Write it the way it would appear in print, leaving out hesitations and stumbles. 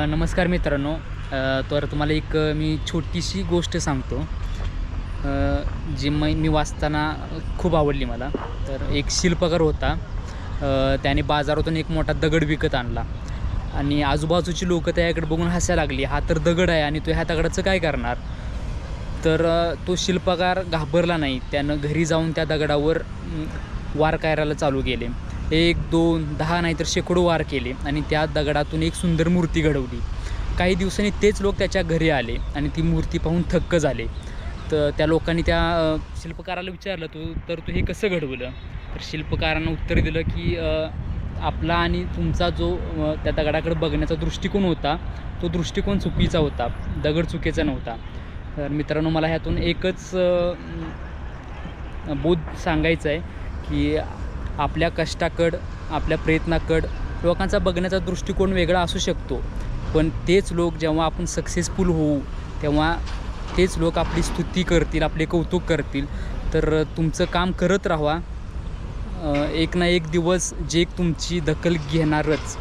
नमस्कार मित्रांनो. तर तुम्हाला एक मी छोटीशी गोष्ट सांगतो. जी मी वाचताना खूप आवडली मला. तर एक शिल्पकार होता. त्याने बाजारातून एक मोठा दगड विकत आणला आणि आजूबाजूची लोकं त्याकडे बघून हसायला लागली. हा तर दगड आहे आणि तो ह्या दगडाचं काय करणार? तर तो शिल्पकार घाबरला नाही. त्यानं घरी जाऊन त्या दगडावर वार करायला चालू केले. 1, 2, 10 नाहीतर शेकडो वार केले आणि त्या दगडातून एक सुंदर मूर्ती घडवली. काही दिवसांनी तेच लोक त्याच्या घरी आले आणि ती मूर्ती पाहून थक्क झाले. तर त्या लोकांनी त्या शिल्पकाराला विचारलं, "तू हे कसं घडवलं?" तर शिल्पकारानं उत्तर दिलं, की आपला आणि तुमचा जो त्या दगडाकडे बघण्याचा दृष्टिकोन होता, तो दृष्टिकोन चुकीचा होता. दगड चुकीचा नव्हता." तर मित्रांनो, मला ह्यातून एकच बोध सांगायचं आहे, की आपल्या कष्टाकडं, आपल्या प्रयत्नाकडं लोकांचा बघण्याचा दृष्टिकोन वेगळा असू शकतो. पण तेच लोक जेव्हा आपण सक्सेसफुल होऊ, तेव्हा तेच लोक आपली स्तुती करतील, आपले कौतुक करतील. तर तुमचं काम करत राहावा. एक ना एक दिवस जग तुमची दखल घेणारच.